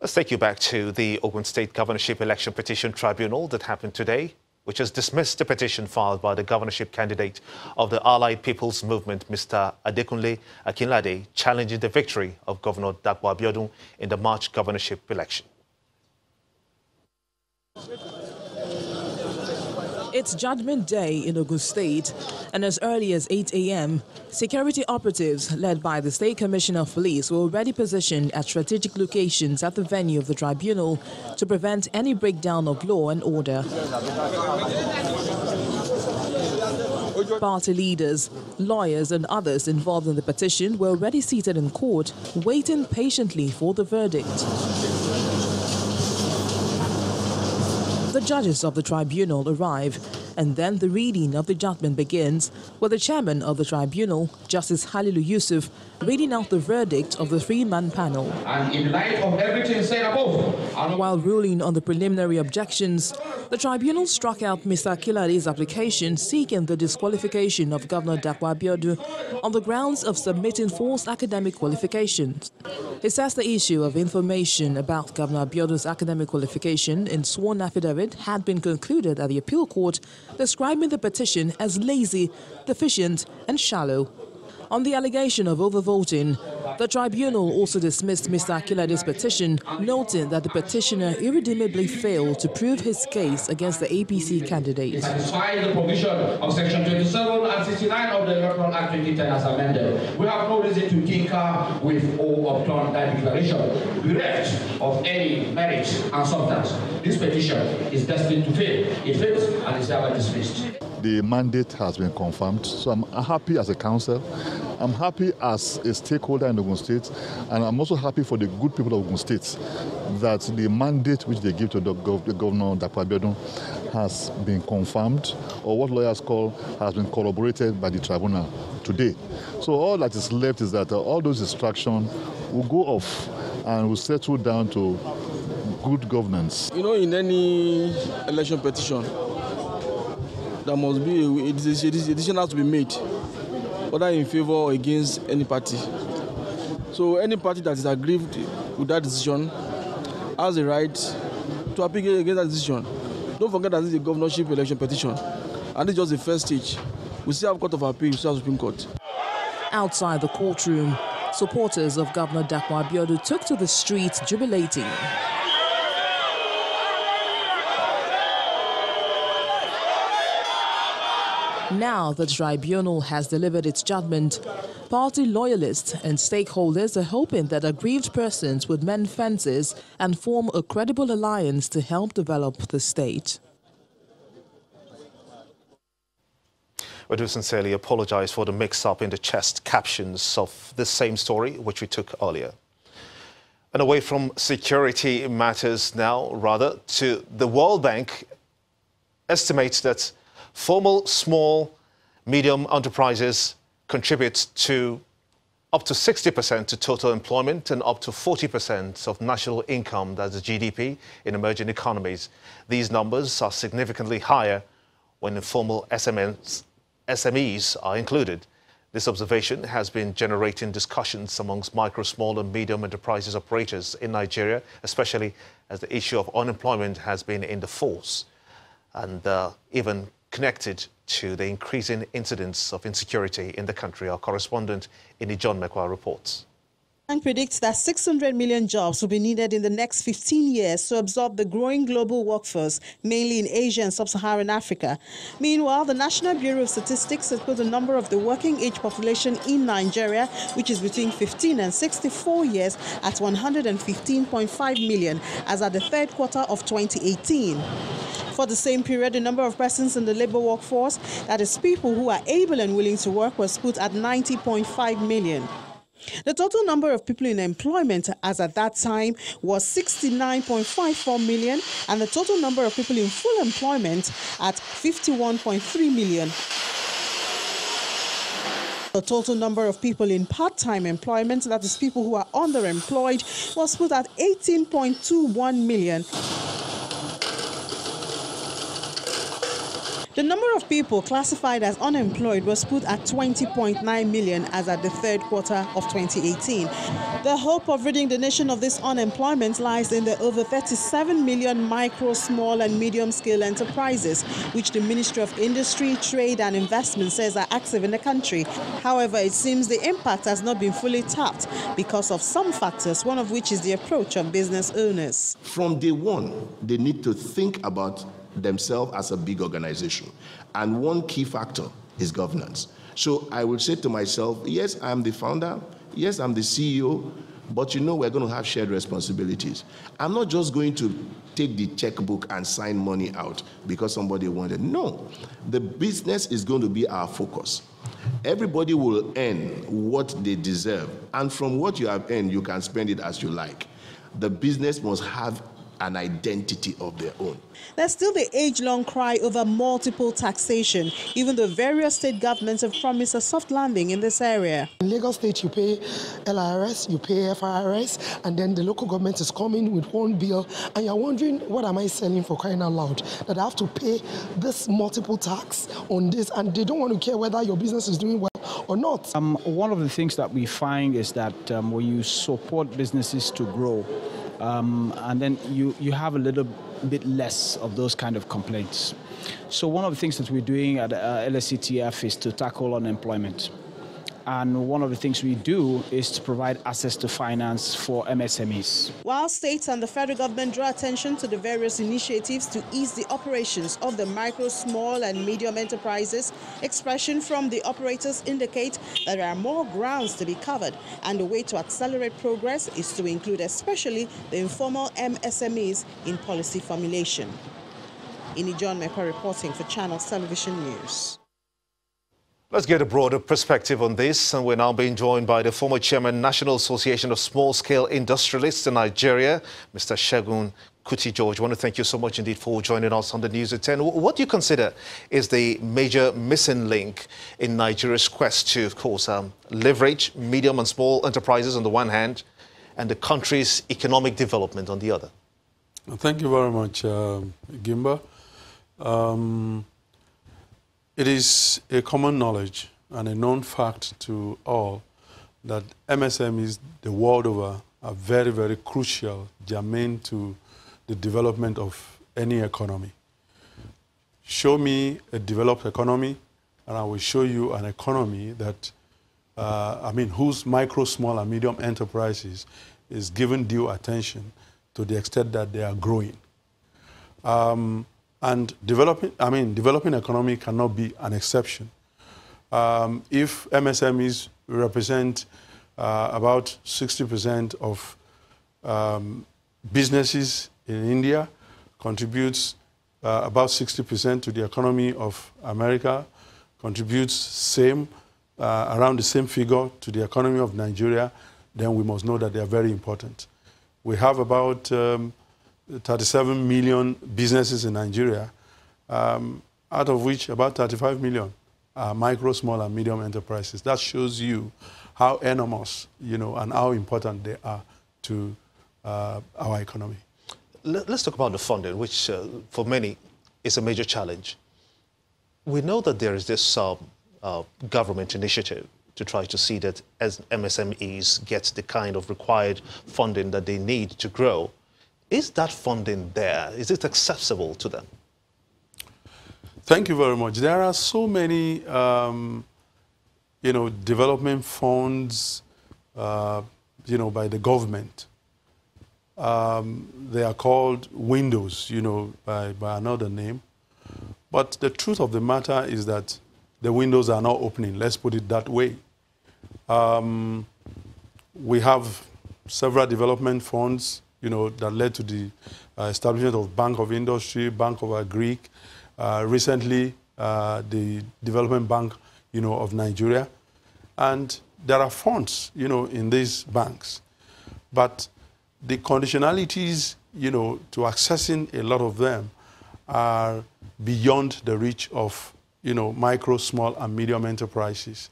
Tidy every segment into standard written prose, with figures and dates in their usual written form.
Let's take you back to the Ogun State Governorship Election Petition Tribunal that happened today, which has dismissed the petition filed by the governorship candidate of the Allied People's Movement, Mr. Adekunle Akinlade, challenging the victory of Governor Dapo Abiodun in the March governorship election. It's Judgment Day in Ogun State, and as early as 8 a.m., security operatives led by the State Commissioner of Police were already positioned at strategic locations at the venue of the tribunal to prevent any breakdown of law and order. Party leaders, lawyers and others involved in the petition were already seated in court, waiting patiently for the verdict. The judges of the tribunal arrive, and then the reading of the judgment begins, with the chairman of the tribunal, Justice Halilu Yusuf, reading out the verdict of the three-man panel. And in light of everything said above, while ruling on the preliminary objections, the tribunal struck out Mr. Akinlade's application seeking the disqualification of Governor Dapo Abiodun on the grounds of submitting false academic qualifications. It says the issue of information about Governor Abiodun's academic qualification in sworn affidavit had been concluded at the appeal court, describing the petition as lazy, deficient and shallow. On the allegation of overvoting, the tribunal also dismissed Mr. Akinlade's petition, noting that the petitioner irredeemably failed to prove his case against the APC candidate. Satisfying the provision of Section 27 and 69 of the Electoral Act 2010 as amended, we have no reason to tinker with or upturn that declaration, bereft of any merit and substance. This petition is destined to fail. It fails and is thereby dismissed. The mandate has been confirmed, so I'm happy as a council. I'm happy as a stakeholder in Ogun State, and I'm also happy for the good people of Ogun State that the mandate which they give to the Governor Dapo Abiodun has been confirmed, or what lawyers call has been corroborated by the tribunal today. So all that is left is that all those distractions will go off and will settle down to good governance. You know, in any election petition, there must be a decision has to be made, whether in favor or against any party. So any party that is aggrieved with that decision has the right to appeal against that decision. Don't forget that this is a governorship election petition, and it's just the first stage. We still have Court of Appeal, we still have Supreme Court. Outside the courtroom, supporters of Governor Dapo Abiodun took to the streets jubilating. Now that the tribunal has delivered its judgment, party loyalists and stakeholders are hoping that aggrieved persons would mend fences and form a credible alliance to help develop the state. We do sincerely apologize for the mix-up in the chest captions of this same story, which we took earlier. And away from security matters now, rather, to the World Bank estimates that formal, small, medium enterprises contribute to up to 60% to total employment and up to 40% of national income, that's the GDP, in emerging economies. These numbers are significantly higher when informal SMEs are included. This observation has been generating discussions amongst micro, small and medium enterprises operators in Nigeria, especially as the issue of unemployment has been in the force and even connected to the increasing incidence of insecurity in the country. Our correspondent Ini John Mekwa reports. And predicts that 600 million jobs will be needed in the next 15 years to absorb the growing global workforce, mainly in Asia and sub-Saharan Africa. Meanwhile, the National Bureau of Statistics has put the number of the working age population in Nigeria, which is between 15 and 64 years, at 115.5 million as at the third quarter of 2018. For the same period, the number of persons in the labor workforce, that is people who are able and willing to work, was put at 90.5 million. The total number of people in employment as at that time was 69.54 million, and the total number of people in full employment at 51.3 million. The total number of people in part-time employment, that is people who are underemployed, was put at 18.21 million. The number of people classified as unemployed was put at 20.9 million as at the third quarter of 2018. The hope of ridding the nation of this unemployment lies in the over 37 million micro, small and medium-scale enterprises, which the Ministry of Industry, Trade and Investment says are active in the country. However, it seems the impact has not been fully tapped because of some factors, one of which is the approach of business owners. From day one, they need to think about themselves as a big organization. And one key factor is governance. So I will say to myself, yes, I'm the founder, yes, I'm the CEO, but you know we're going to have shared responsibilities. I'm not just going to take the checkbook and sign money out because somebody wanted. No, the business is going to be our focus. Everybody will earn what they deserve, and from what you have earned, you can spend it as you like. The business must have an identity of their own. There's still the age-long cry over multiple taxation, even though various state governments have promised a soft landing in this area. In Lagos State, you pay LRS, you pay FRS, and then the local government is coming with one bill, and you're wondering, what am I selling for, crying out loud? That I have to pay this multiple tax on this, and they don't want to care whether your business is doing well or not. One of the things that we find is that when you support businesses to grow, and then you have a little bit less of those kind of complaints. So one of the things that we're doing at LSCTF is to tackle unemployment. And one of the things we do is to provide access to finance for MSMEs. While states and the federal government draw attention to the various initiatives to ease the operations of the micro, small and medium enterprises, expression from the operators indicate that there are more grounds to be covered, and the way to accelerate progress is to include especially the informal MSMEs in policy formulation. Ini John Mekwa reporting for Channels Television News. Let's get a broader perspective on this, and we're now being joined by the former chairman, National Association of Small-Scale Industrialists in Nigeria, Mr. Segun Kuti George. I want to thank you so much indeed for joining us on the News at 10. What do you consider is the major missing link in Nigeria's quest to, of course, leverage medium and small enterprises on the one hand and the country's economic development on the other? Thank you very much, Gimba. It is a common knowledge and a known fact to all that MSMEs the world over are very, very crucial, germane to the development of any economy. Show me a developed economy, and I will show you an economy that, whose micro, small, and medium enterprises is given due attention to the extent that they are growing. And developing economy cannot be an exception. If MSMEs represent about 60% of businesses in India, contributes about 60% to the economy of America, contributes around the same figure to the economy of Nigeria, then we must know that they are very important. We have about 37 million businesses in Nigeria, out of which about 35 million are micro, small, and medium enterprises. That shows you how enormous, and how important they are to our economy. Let's talk about the funding, which for many is a major challenge. We know that there is this government initiative to try to see that as MSMEs get the kind of required funding that they need to grow. Is that funding there? Is it accessible to them? Thank you very much. There are so many, development funds, by the government. They are called windows, by another name. But the truth of the matter is that the windows are not opening. Let's put it that way. We have several development funds, that led to the establishment of Bank of Industry, Bank of Agric, recently the Development Bank, of Nigeria. And there are funds, in these banks. But the conditionalities, to accessing a lot of them are beyond the reach of, micro, small, and medium enterprises.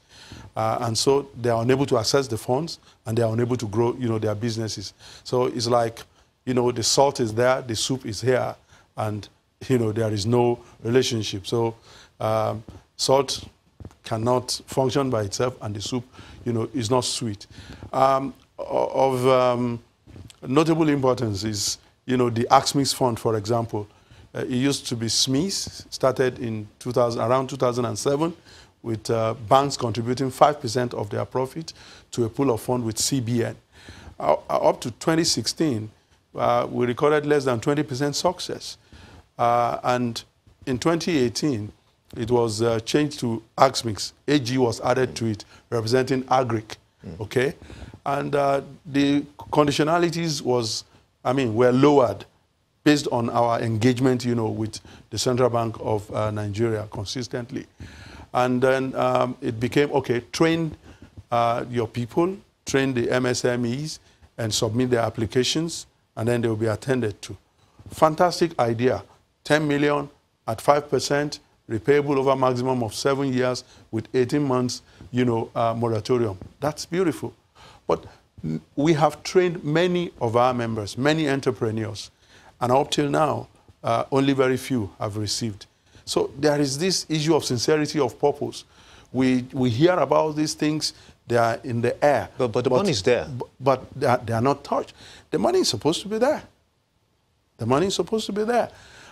And so they are unable to access the funds, and they are unable to grow, their businesses. So it's like, the salt is there, the soup is here, and there is no relationship. So salt cannot function by itself, and the soup, is not sweet. Of notable importance is, the AXMIS fund, for example. It used to be SMEs, started in around 2007, with banks contributing 5% of their profit to a pool of fund with CBN. Up to 2016, we recorded less than 20% success. And in 2018, it was changed to AXMIS. AG was added to it, representing Agric, okay? And the conditionalities were lowered based on our engagement, with the Central Bank of Nigeria consistently. And then it became, okay, train your people, train the MSMEs, and submit their applications, and then they will be attended to. Fantastic idea. 10 million at 5%, repayable over a maximum of 7 years with 18 months, moratorium. That's beautiful. But we have trained many of our members, many entrepreneurs, and up till now, only very few have received. So there is this issue of sincerity of purpose. We hear about these things, they are in the air. But the money is there. But they are not touched. The money is supposed to be there. The money is supposed to be there.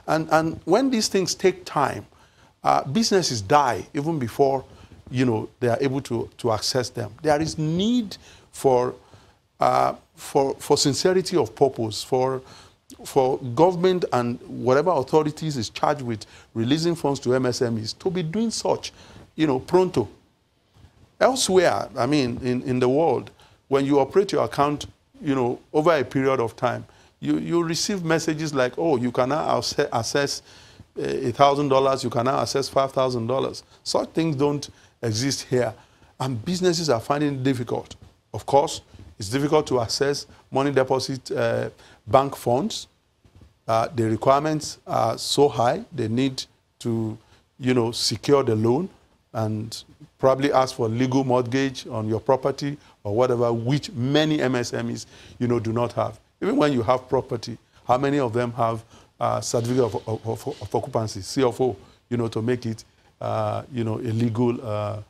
And when these things take time, businesses die even before, they are able to access them. There is need for sincerity of purpose, for government and whatever authorities is charged with releasing funds to MSMEs to be doing such, pronto. Elsewhere, in the world, when you operate your account, over a period of time, you receive messages like, oh, you can now access $1,000, you can now access $5,000. Such things don't exist here. And businesses are finding it difficult. Of course, it's difficult to access money deposit bank funds. The requirements are so high, they need to, secure the loan and probably ask for legal mortgage on your property or whatever, which many MSMEs, do not have. Even when you have property, how many of them have certificate of occupancy, CFO, to make it, a legal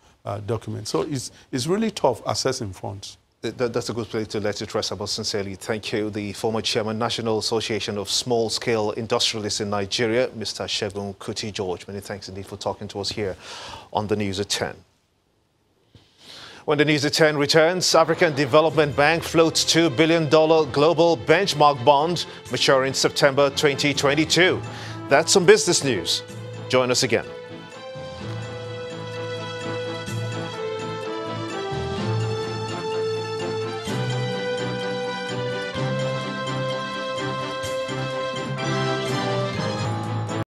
document. So it's really tough accessing funds. That's a good place to let it rest. But sincerely thank you. The former chairman, National Association of Small-Scale Industrialists in Nigeria, Mr. Segun Kuti George. Many thanks indeed for talking to us here on the News at 10. When the News at 10 returns, African Development Bank floats $2 billion global benchmark bond maturing September 2022. That's some business news. Join us again.